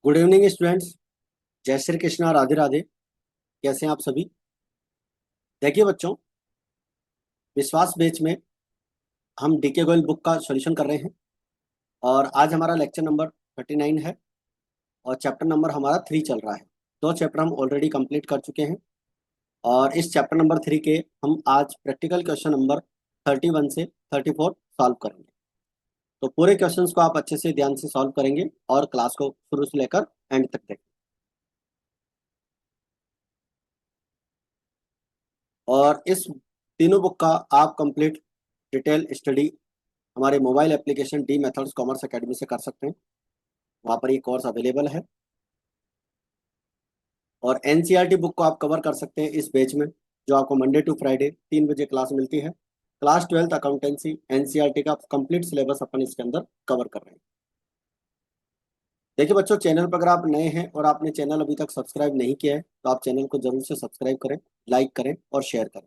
Good evening students. जय श्री कृष्णा, राधे राधे। कैसे हैं आप सभी? देखिए बच्चों, विश्वास बेच में हम डीके गोयल बुक का सॉल्यूशन कर रहे हैं और आज हमारा लेक्चर नंबर 39 है और चैप्टर नंबर हमारा 3 चल रहा है। 2 चैप्टर हम ऑलरेडी कंप्लीट कर चुके हैं और इस चैप्टर नंबर 3 के हम आज प्रैक्टिकल क्वेश्चन नंबर 31 से 34 सॉल्व करेंगे। तो पूरे क्वेश्चंस को आप अच्छे से ध्यान से सॉल्व करेंगे और क्लास को शुरू से लेकर एंड तक देखें। और इस तीनों बुक का आप कंप्लीट डिटेल स्टडी हमारे mobile application D methods commerce academy से कर सकते हैं। वहाँ पर ये कोर्स अवेलेबल है और एनसीईआरटी बुक को आप कवर कर सकते हैं इस बैच में, जो आपको मंडे टू फ्राइडे 3 बजे क्लास मिलती है। क्लास 12th अकाउंटेंसी एनसीईआरटी का कंप्लीट सिलेबस अपन इसके अंदर कवर कर रहे हैं। देखिए बच्चों, चैनल पर अगर आप नए हैं और आपने चैनल अभी तक सब्सक्राइब नहीं किया है तो आप चैनल को जरूर से सब्सक्राइब करें, लाइक करें और शेयर करें।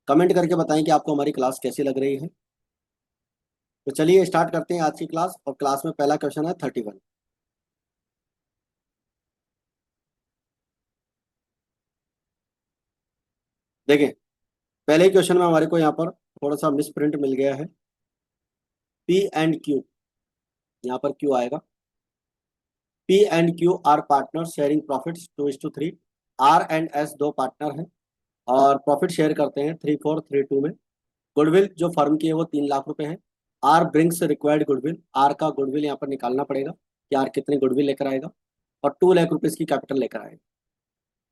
कमेंट करके बताएं कि आपको हमारी क्लास कैसी लग रही है। तो चलिए स्टार्ट करते हैं आज की क्लास। और क्लास में पहला क्वेश्चन है 31। देखिए, पहले ही क्वेश्चन में हमारे को यहाँ पर थोड़ा सा मिस प्रिंट मिल गया है। पी एंड क्यू, यहाँ पर क्यू आएगा। P and Q R partner sharing profits 2:3। R and S दो पार्टनर हैं और प्रॉफिट शेयर करते हैं 3:4 3:2 में। गुडविल जो फर्म की है वो 3 लाख रुपए है। R brings required goodwill, R का गुडविल यहाँ पर निकालना पड़ेगा कि आर कितनी गुडविल लेकर आएगा और 2 लाख रुपीज की कैपिटल लेकर आएगा।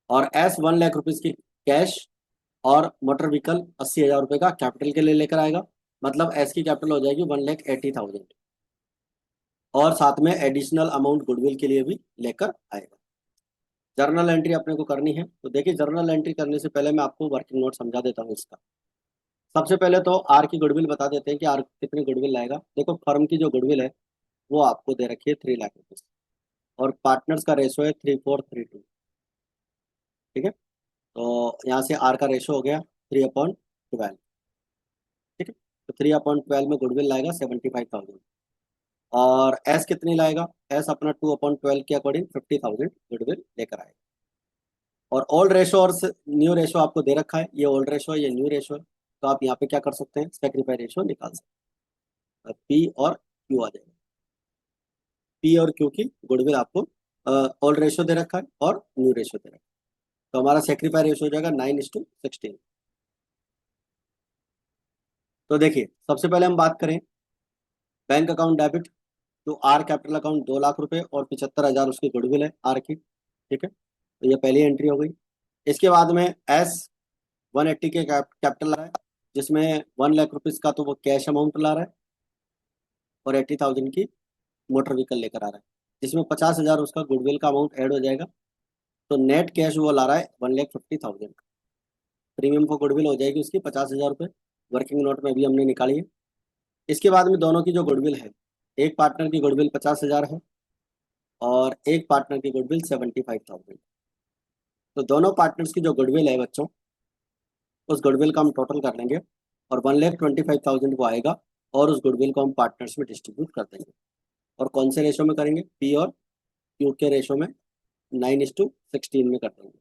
और एस 1 लाख रुपीज की कैश और मोटर व्हीकल 80,000 रुपए का कैपिटल के लिए लेकर आएगा। मतलब एस की कैपिटल हो जाएगी 1,80,000 और साथ में एडिशनल अमाउंट गुडविल के लिए भी लेकर आएगा। जर्नल एंट्री अपने को करनी है। तो देखिए, जर्नल एंट्री करने से पहले मैं आपको वर्किंग नोट समझा देता हूँ इसका। सबसे पहले तो आर की गुडविल बता देते हैं कि आर कितनी गुडविल लाएगा। देखो, फर्म की जो गुडविल है वो आपको दे रखी है 3 लाख रुपीज और पार्टनर्स का रेशो है 3:4 3:2। ठीक है, तो यहाँ से आर का रेशो हो गया 3/12। ठीक है, तो 3/12 में गुडविल लाएगा 75,000 और एस कितनी लाएगा? एस अपना 2/12 के अकॉर्डिंग 50,000 गुडविल लेकर आएगा। और ओल्ड रेशो और न्यू रेशो आपको दे रखा है, ये ओल्ड रेशो है ये न्यू रेशो है। तो आप यहाँ पे क्या कर सकते हैं, सेक्रीफाई रेशो निकाल सकते हैं। पी और क्यू आ जाएगा। पी और क्यू की गुडविल आपको ओल्ड रेशो दे रखा है और न्यू रेशो दे रखा है। तो हमारा सेक्रीफाई रेशो हो जाएगा 9:16। तो देखिए, सबसे पहले हम बात करें बैंक अकाउंट डेबिट। तो आर कैपिटल अकाउंट 2 लाख रुपए और 75,000 उसकी गुडविल है आर की। ठीक है, तो ये पहली एंट्री हो गई। इसके बाद में एस 180 के कैपिटल ला रहा है, जिसमें 1 लाख रुपीज का तो वो कैश अमाउंट ला रहा है और 80,000 की मोटर व्हीकल लेकर आ रहा है, जिसमें 50,000 उसका गुडविल का अमाउंट ऐड हो जाएगा। तो नेट कैश वो ला रहा है 1,50,000। प्रीमियम को गुडविल हो जाएगी उसकी 50,000 रुपये। वर्किंग नोट में भी हमने निकाली है। इसके बाद में दोनों की जो गुडविल है, एक पार्टनर की गुडविल 50,000 है और एक पार्टनर की गुडविल 75,000। तो दोनों पार्टनर्स की जो गुडविल है बच्चों, उस गुडविल का हम टोटल कर लेंगे और 1,25,000 को आएगा और उस गुडविल को हम पार्टनर्स में डिस्ट्रीब्यूट कर देंगे। और कौन से रेशो में करेंगे? पी और क्यू के रेशो में 9:16 में कर देंगे,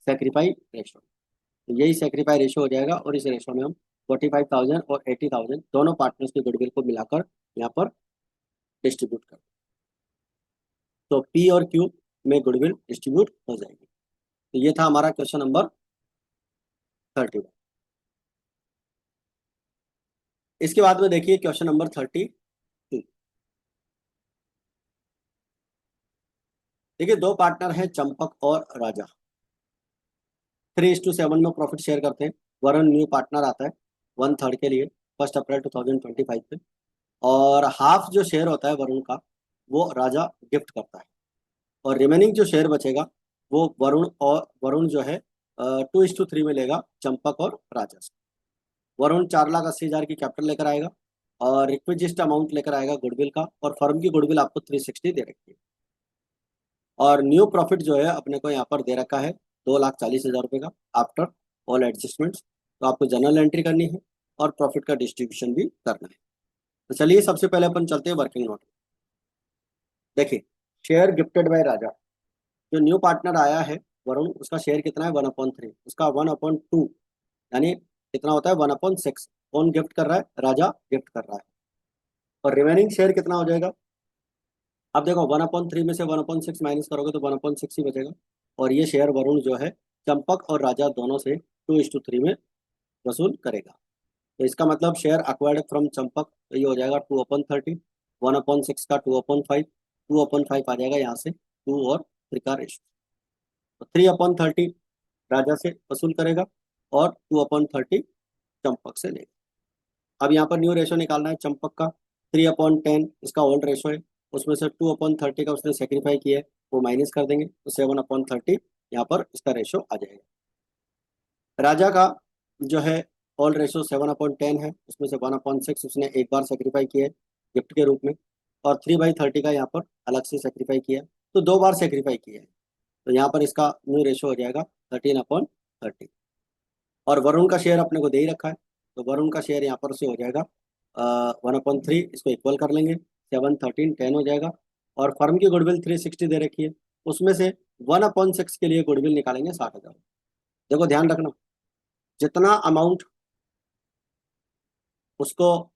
सेक्रीफाई रेशो। तो यही सेक्रीफाई रेशो हो जाएगा और इस रेशो में हम 45,000 और 80,000 दोनों पार्टनर्स के गुडविल को मिलाकर यहाँ पर डिस्ट्रीब्यूट कर। तो पी और क्यू में गुडविल डिस्ट्रीब्यूट हो जाएगी। तो ये था हमारा क्वेश्चन नंबर 31। इसके बाद में देखिए क्वेश्चन नंबर 32। देखिए, दो पार्टनर हैं चंपक और राजा। 3:7 में प्रॉफिट शेयर करते हैं। वरुण न्यू पार्टनर आता है 1/3 के लिए 1 अप्रैल 2025 पे। और हाफ जो शेयर होता है वरुण का, वो राजा गिफ्ट करता है और रिमेनिंग जो शेयर बचेगा वो वरुण जो है 2:3 में लेगा चंपक और राजा से। वरुण 4,80,000 की कैपिटल लेकर आएगा और रिक्विजिस्ट अमाउंट लेकर आएगा गुडविल का, और फर्म की गुडविल आपको 360 दे रखी है। और न्यू प्रॉफिट जो है अपने को यहाँ पर दे रखा है 2,40,000 रुपये का आफ्टर ऑल एडजस्टमेंट्स। तो आपको जर्नल एंट्री करनी है और प्रॉफिट का डिस्ट्रीब्यूशन भी करना है। तो चलिए सबसे पहले अपन चलते हैं वर्किंग नोट। देखिए, शेयर गिफ्टेड बाय राजा, जो न्यू पार्टनर आया है वरुण, उसका शेयर कितना है 1/3, उसका 1/2 यानी कितना होता है 1/6। कौन गिफ्ट कर रहा है? राजा गिफ्ट कर रहा है। और रिमेनिंग शेयर कितना हो जाएगा? अब देखो 1/3 में से 1/6 माइनस करोगे तो 1/6 ही बचेगा। और ये शेयर वरुण जो है चंपक और राजा दोनों से 2:3 में वसूल करेगा। तो इसका मतलब शेयर अक्वायर्ड फ्रॉम चंपक, तो ये हो जाएगा 2/30, 1/6 का 2/5, 2/5 आ जाएगा यहाँ से 2 और 3 का रेशो। तो 3/30 राजा से वसूल करेगा और 2/30 चंपक से लेगा। अब यहाँ पर न्यू रेशो निकालना है चंपक का। 3/10 इसका ओल्ड रेशो है, उसमें से 2/30 का उसने सेक्रीफाई किया है, वो माइनस कर देंगे तो 7/30 यहाँ पर इसका रेशो आ जाएगा। राजा का जो है ओल्ड रेशो 7/10 है, उसमें से 1/6 उसने एक बार सेक्रीफाई किया है गिफ्ट के रूप में, और 3/30 का यहाँ पर अलग से सेक्रीफाई किया है, तो 2 बार सेक्रीफाई किया है। तो यहाँ पर इसका न्यू रेशो हो जाएगा 13/30। और वरुण का शेयर अपने को दे ही रखा है, तो वरुण का शेयर यहाँ पर से हो जाएगा 1/3, इसको इक्वल कर लेंगे, 7 13 10 हो जाएगा। और फर्म की गुडविल 360 दे रखी है, उसमें से 1/6 के लिए गुडविल निकालेंगे 60,000। देखो ध्यान रखना, जितना अमाउंट उसको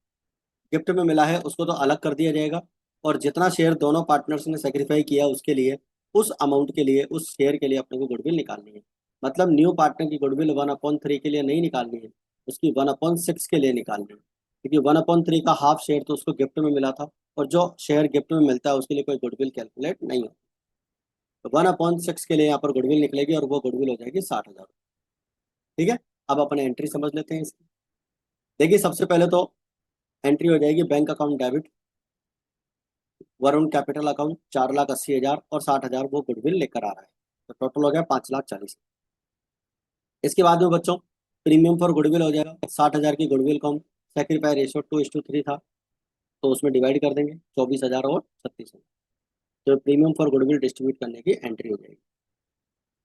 गिफ्ट में मिला है उसको तो अलग कर दिया जाएगा, और जितना शेयर दोनों पार्टनर्स ने सेक्रीफाई किया उसके लिए, उस अमाउंट के लिए, उस शेयर के लिए अपने को गुडविल निकालनी है। मतलब न्यू पार्टनर की गुडविल 1/3 के लिए नहीं निकालनी है, उसकी 1/6 के लिए निकालनी है, क्योंकि 1/3 का हाफ शेयर तो उसको गिफ्ट में मिला था, और जो शेयर गिफ्ट में मिलता है उसके लिए कोई गुडविल कैलकुलेट नहीं होती। तो 1/6 के लिए यहाँ पर गुडविल निकलेगी, और वो गुडविल हो जाएगी 60,000। ठीक है, अब अपने एंट्री समझ लेते हैं इसकी। देखिए सबसे पहले तो एंट्री हो जाएगी bank account debit, Varun capital account 4,80,000 और 60,000 वो गुडविल लेकर आ रहा है, तो टोटल हो गया 5,40,000। इसके बाद में बच्चों प्रीमियम फॉर गुडविल हो जाएगा 60,000 की गुडविल को हम सेक्रीफाई रेशो 2:3 था, तो उसमें डिवाइड कर देंगे 24,000 और 36,000, तो प्रीमियम फॉर गुडविल डिस्ट्रीब्यूट करने की एंट्री हो जाएगी।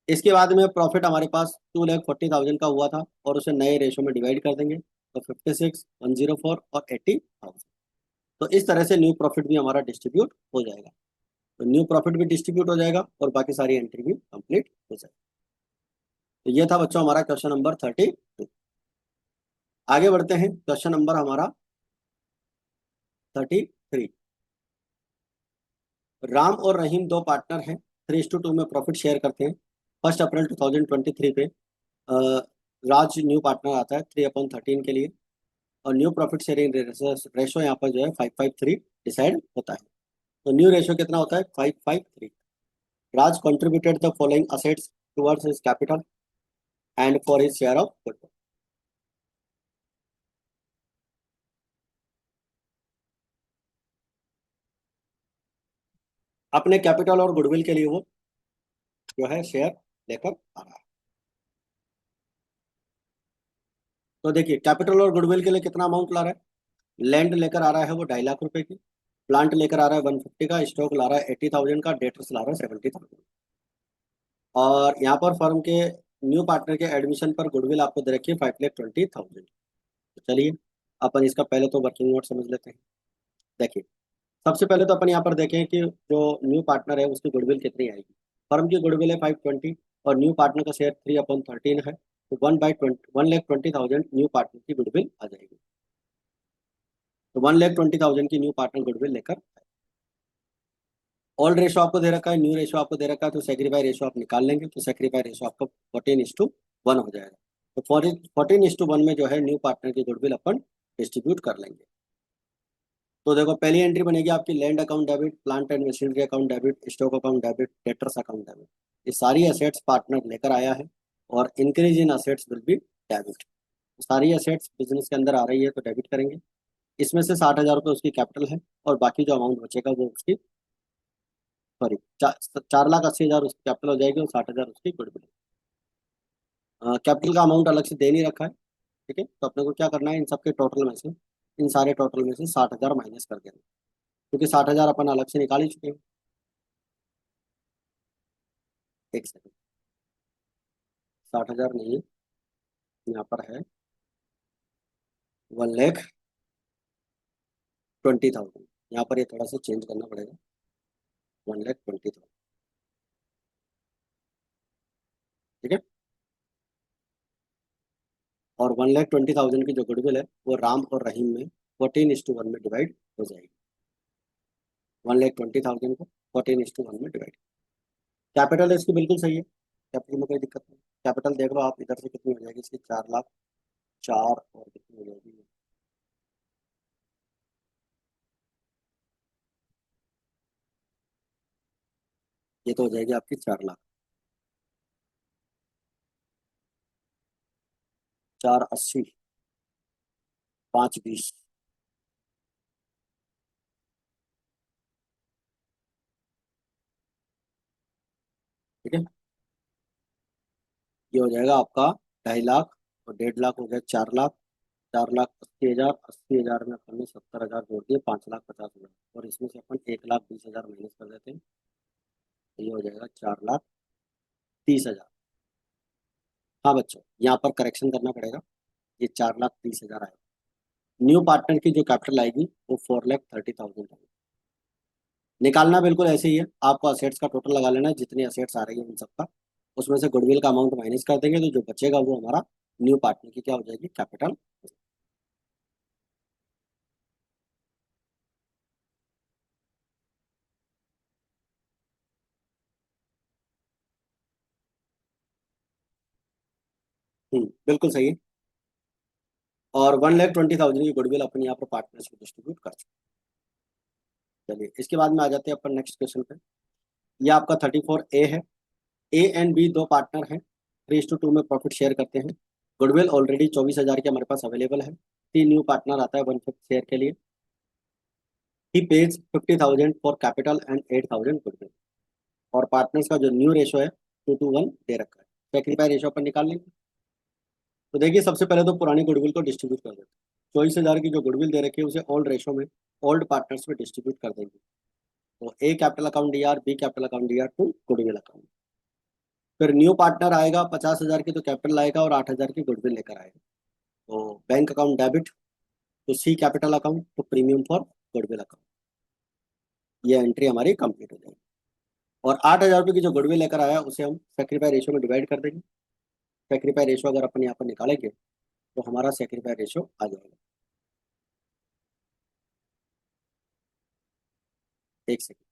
इसके बाद में प्रॉफिट हमारे पास 2,40,000 का हुआ था, और उसे नए रेशो में डिवाइड कर देंगे, तो 56, 104 और 80,000। तो इस तरह से न्यू प्रॉफिट भी हमारा डिस्ट्रीब्यूट हो जाएगा। तो न्यू प्रॉफिट भी डिस्ट्रीब्यूट हो जाएगा और बाकी सारी एंट्री भी कंप्लीट हो जाएगी। तो ये था बच्चों हमारा क्वेश्चन नंबर 32। आगे बढ़ते हैं, क्वेश्चन नंबर हमारा 33। राम और रहीम दो पार्टनर हैं, 3:2 में प्रॉफिट शेयर करते हैं। 1 अप्रैल 2023 पे राज न्यू पार्टनर आता है 3/13 के लिए, और न्यू प्रॉफिट शेयरिंग रेशो यहाँ पर जो है 5:3 डिसाइड होता है। तो न्यू रेशो कितना होता है 5:3। Raj contributed the following assets towards his capital and for his share of goodwill. अपने कैपिटल और गुडविल के लिए वो जो है शेयर लेकर आ रहा है। तो देखिए कैपिटल और गुडविल के लिए कितना अमाउंट ला रहा है। लैंड लेकर आ रहा है वो 2.5 लाख रुपए की, प्लांट लेकर आ रहा है 150 का, स्टॉक ला रहा है 80,000 का, डेटर्स ला रहा है 70,000। और यहाँ पर फर्म के न्यू पार्टनर के एडमिशन पर गुडविल आपको दे रखी है 5,20,000। तो चलिए अपन इसका पहले तो वर्किंग नोट समझ लेते हैं। देखिए सबसे पहले तो अपन यहाँ पर देखें कि जो न्यू पार्टनर है उसकी गुडविल कितनी आएगी। फर्म की गुडविल है 520, और न्यू पार्टनर का शेयर 3/13 है, तो 1/20,000 न्यू पार्टनर की गुडविल आ जाएगी। तो 1,20,000 की न्यू पार्टनर गुडविल लेकर, ओल्ड रेशो आपको दे रखा है, न्यू रेशो आपको दे रखा है, तो सेक्रीफाई रेशो आप निकाल लेंगे, तो सेक्रीफाई रेशो आपका 14:1 हो जाएगा। तो 14:1 में जो है न्यू पार्टनर की गुडविल अपन डिस्ट्रीब्यूट कर लेंगे। तो देखो पहली एंट्री बनेगी आपकी land account debit, plant and machinery account debit, stock account debit, debtors account debit. ये सारी एसेट्स पार्टनर लेकर आया है, और increase in assets will be debit. सारी एसेट्स बिजनेस के अंदर आ रही है तो डेबिट करेंगे। इसमें से 60,000 रुपये उसकी कैपिटल है, और बाकी जो अमाउंट बचेगा वो उसकी, सॉरी 4,80,000 उसकी कैपिटल हो जाएगी, और 60,000 उसकी गुडविल। कैपिटल का अमाउंट अलग से दे नहीं रखा है। ठीक है, तो अपने को क्या करना है, इन सबके टोटल में से, इन सारे टोटल में से 60,000 माइनस कर देना, क्योंकि 60,000 अपन अलग से निकाल ही चुके हैं। एक सेकंड, 60,000 नहीं है, यहाँ पर है 1,20,000। यहाँ पर ये थोड़ा सा चेंज करना पड़ेगा, 1,20,000। ठीक है। और 1,20,000 की जो गुडविल है वो राम और रहीम में 14:1 में डिवाइड हो जाएगी। 1,20,000 को 14:1 में डिवाइड। कैपिटल इसकी बिल्कुल सही है, कैपिटल में कोई दिक्कत नहीं। कैपिटल देख लो आप इधर से कितनी हो जाएगी इसकी, 4,00,000, 4 और कितनी हो जाएगी, ये तो हो जाएगी आपकी 4,00,000। 480, 520। ठीक है। ये हो जाएगा आपका 2.5 लाख, और 1.5 लाख हो गया 4,00,000। 4,80,000, 80,000 में अपन ने 70,000 जोड़ दिए, 5,50,000, और इसमें से अपन 1,20,000 माइनस कर देते हैं, तो ये हो जाएगा 4,30,000। हाँ बच्चों, यहाँ पर करेक्शन करना पड़ेगा, ये 4,30,000 आएगा। न्यू पार्टनर की जो कैपिटल आएगी वो 4,30,000 आएगी। निकालना बिल्कुल ऐसे ही है, आपको असेट्स का टोटल लगा लेना है, जितनी असेट्स आ रही है उन सबका, उसमें से गुडविल का अमाउंट माइनस कर देंगे, तो जो बचेगा वो हमारा न्यू पार्टनर की क्या हो जाएगी, कैपिटल। बिल्कुल सही है। और 1,20,000 की गुडविल अपन यहाँ पर पार्टनर्स को डिस्ट्रीब्यूट कर सकते हैं। चलिए इसके बाद में आ जाते हैं अपन नेक्स्ट क्वेश्चन पे। ये आपका 34A है। ए एंड बी दो पार्टनर हैं, 3:2 में प्रॉफिट शेयर करते हैं। गुडविल ऑलरेडी 24,000 के हमारे पास अवेलेबल है। तीन न्यू पार्टनर आता है 1/5 शेयर के लिए। He pays 50,000 for capital and 8,000 goodwill. और पार्टनर्स का जो न्यू रेशो है 2:1 दे रखा है। सेक्रीफाई रेशो अपन निकाल लेंगे। तो देखिए सबसे पहले तो पुरानी गुडविल को डिस्ट्रीब्यूट कर देते हैं। 24,000 की जो गुडविल दे रखी है उसे ओल्ड रेशो में, ओल्ड पार्टनर्स में डिस्ट्रीब्यूट कर देंगे। तो A capital account D R, B capital account D R to goodwill account. फिर न्यू पार्टनर आएगा, 50,000 की तो कैपिटल आएगा और 8,000 की गुडविल लेकर आएगा। तो बैंक अकाउंट डेबिट तो सी कैपिटल अकाउंट तो प्रीमियम फॉर गुडविल अकाउंट। ये एंट्री हमारी कंप्लीट हो जाएगी। और 8,000 रुपये की जो गुडविल लेकर आया उसे हम सेक्रीफाई रेशो में डिवाइड कर देंगे। सेक्रीफाई रेशो अगर अपन यहाँ पर निकालेंगे तो हमारा सेक्रीफाई रेशो आ जाएगा। एक सेकेंड।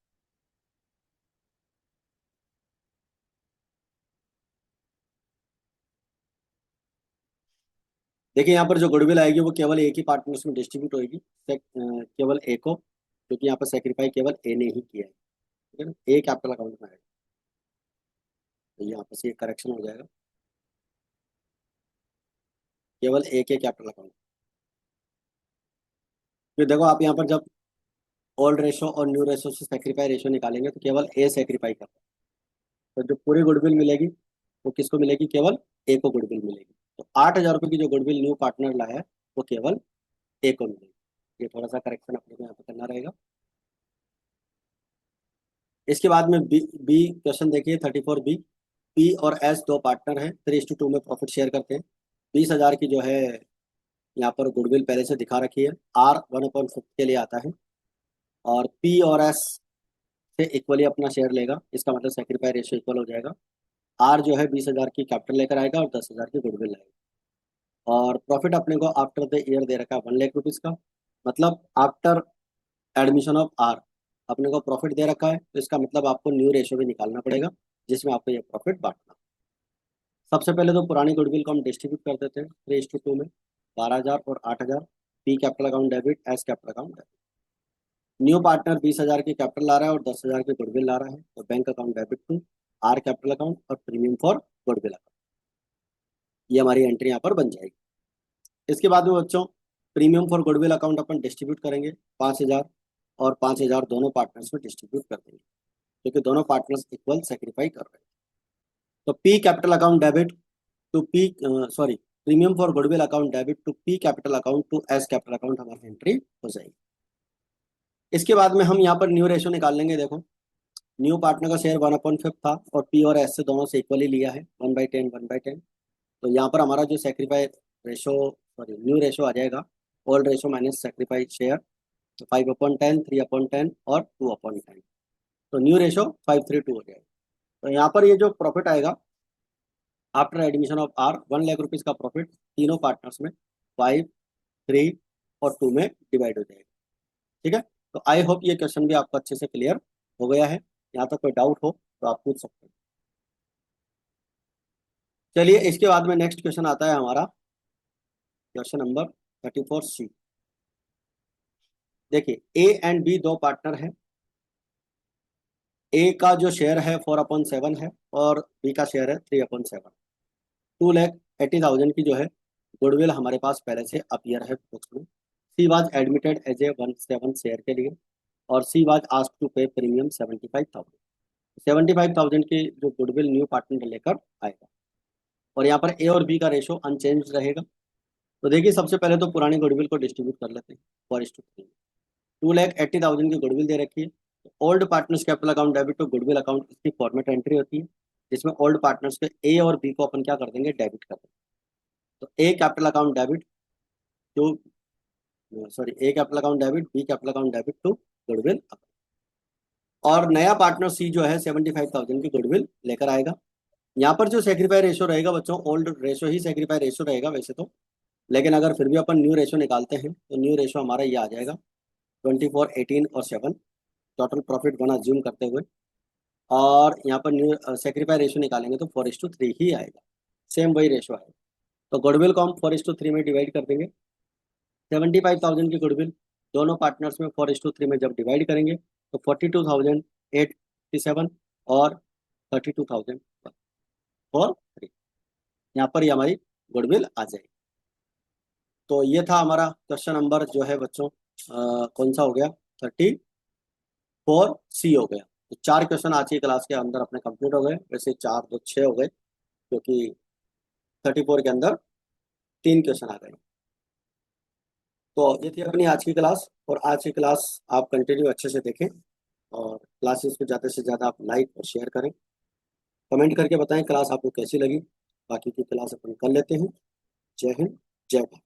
देखिए यहाँ पर जो गुडविल आएगी वो केवल एक ही पार्टनर्स में डिस्ट्रीब्यूट होगी, केवल ए को, क्योंकि यहाँ पर सेक्रीफाई केवल ए ने ही किया है। ठीक है ना, ए कैपिटल अकाउंट में आएगा, तो यहाँ पर से ये करेक्शन हो जाएगा, केवल ए के कैपिटल अकाउंट। फिर देखो आप यहाँ पर जब ओल्ड रेशो और न्यू रेशो से सेक्रीफाई रेशो निकालेंगे तो केवल ए सेक्रीफाई कर, तो जो पूरी गुडविल मिलेगी वो किसको मिलेगी, केवल ए को गुडविल मिलेगी। तो 8,000 रुपये की जो गुडविल न्यू पार्टनर लाया है वो केवल ए को मिलेगी। ये थोड़ा सा करेक्शन अपने को यहाँ पे करना रहेगा। इसके बाद में बी बी क्वेश्चन देखिए 34B। पी और एस दो पार्टनर हैं, 3:2 में प्रॉफिट शेयर करते हैं। 20,000 की जो है यहाँ पर गुडविल पहले से दिखा रखी है, आर 1/5 के लिए आता है। और पी और एस से इक्वली अपना शेयर लेगा, इसका मतलब सेक्रीफाई रेशियो इक्वल हो जाएगा। आर जो है 20,000 की कैपिटल लेकर आएगा और 10,000 की गुडविल लाएगा। और प्रॉफिट अपने को आफ्टर द ईयर दे रखा है 1,00,000 रुपीज़ का, मतलब आफ्टर एडमिशन ऑफ आर अपने को प्रॉफिट दे रखा है, तो इसका मतलब आपको न्यू रेशियो भी निकालना पड़ेगा जिसमें आपको ये प्रॉफिट बांटना। सबसे पहले तो पुरानी गुडविल को हम डिस्ट्रीब्यूट कर देते हैं 3:2 में, 12,000 और 8,000। P capital account debit, S capital account debit. New partner 20,000 की कैपिटल ला रहा है और 10,000 की गुडविल ला रहा है, तो bank account debit to R capital account और प्रीमियम फॉर गुडविल अकाउंट। ये हमारी एंट्री यहाँ पर बन जाएगी। इसके बाद में बच्चों premium for goodwill account upon distribute करेंगे 5,000 और 5,000 दोनों पार्टनर्स में डिस्ट्रीब्यूट कर देंगे, क्योंकि दोनों पार्टनर्स इक्वल सेक्रीफाई कर रहे हैं। तो P capital account debit to P, sorry, premium for goodwill account debit to P capital account to S capital account हमारी एंट्री हो जाएगी। इसके बाद में हम यहाँ पर न्यू रेशो निकाल लेंगे। देखो न्यू पार्टनर का शेयर 1/5 था और पी और एस से दोनों से इक्वली लिया है, 1/10 1/10। तो यहाँ पर हमारा जो sacrifice ratio, sorry new ratio आ जाएगा, old ratio minus sacrifice share, तो 5/10, 3/10 और 2/10। तो न्यू रेशो 5:3:2 हो जाएगा। तो यहाँ पर ये जो प्रॉफिट आएगा after admission of R, 1 lakh rupees का प्रॉफिट तीनों पार्टनर्स में 5, 3 और 2 में डिवाइड हो जाएगा। ठीक है, तो आई होप ये क्वेश्चन भी आपको अच्छे से क्लियर हो गया है। यहाँ तक कोई डाउट हो तो आप पूछ सकते हैं। चलिए इसके बाद में नेक्स्ट क्वेश्चन आता है हमारा क्वेश्चन नंबर 34C। देखिए ए एंड बी दो पार्टनर हैं। ए का जो शेयर है 4/7 है और बी का शेयर है 3/7। 2,80,000 की जो है गुडविल हमारे पास पहले से अपीयर है बुक्स में। C was admitted as a 1/7 share के लिए और C was asked to pay premium 75,000। 75,000 की जो गुडविल न्यू पार्टनर लेकर आएगा और यहाँ पर ए और बी का रेशो अनचेंज रहेगा। तो देखिए सबसे पहले तो पुरानी गुडविल को डिस्ट्रीब्यूट कर लेते हैं 4:3। 2,80,000 की गुडविल दे रखी है। Old partners capital account debit to goodwill account, इसकी फॉर्मेट एंट्री होती है जिसमें ओल्ड पार्टनर्स के ए और बी को अपन क्या कर देंगे, डेबिट कर देंगे। तो A capital account debit to, sorry, A capital account debit, B capital account debit to goodwill account. और नया पार्टनर सी जो है 75,000 की गुडविल लेकर आएगा। यहाँ पर जो सेक्रीफाई रेशो रहेगा बच्चों, ओल्ड रेशो ही सेक्रीफाई रेशो रहेगा वैसे तो, लेकिन अगर फिर भी अपन न्यू रेशो निकालते हैं तो न्यू रेशो हमारा ये आ जाएगा 24, 18 और 7, टोटल प्रॉफिट 1 अज्यूम करते हुए। और यहाँ पर न्यू सेक्रीफाई रेशो निकालेंगे तो 4:3 ही आएगा, सेम वही रेशो आएगा। तो गुडविल को हम 4:3 में डिवाइड कर देंगे। 75,000 की गुडविल दोनों पार्टनर्स में 4:3 में जब डिवाइड करेंगे तो 42,857 और 32,000 यहाँ पर ही हमारी गुडविल आ जाएगी। तो ये था हमारा क्वेश्चन नंबर जो है बच्चों कौन सा हो गया, 34C हो गया। तो 4 क्वेश्चन आज की क्लास के अंदर अपने कंप्लीट हो गए। वैसे 4 2 6 हो गए क्योंकि 34 के अंदर 3 क्वेश्चन आ गए। तो ये थी अपनी आज की क्लास, और आज की क्लास आप कंटिन्यू अच्छे से देखें और क्लासेस को ज़्यादा से ज़्यादा आप लाइक और शेयर करें। कमेंट करके बताएं क्लास आपको कैसी लगी। बाकी की क्लास अपन कर लेते हैं। जय हिंद, जय भारत।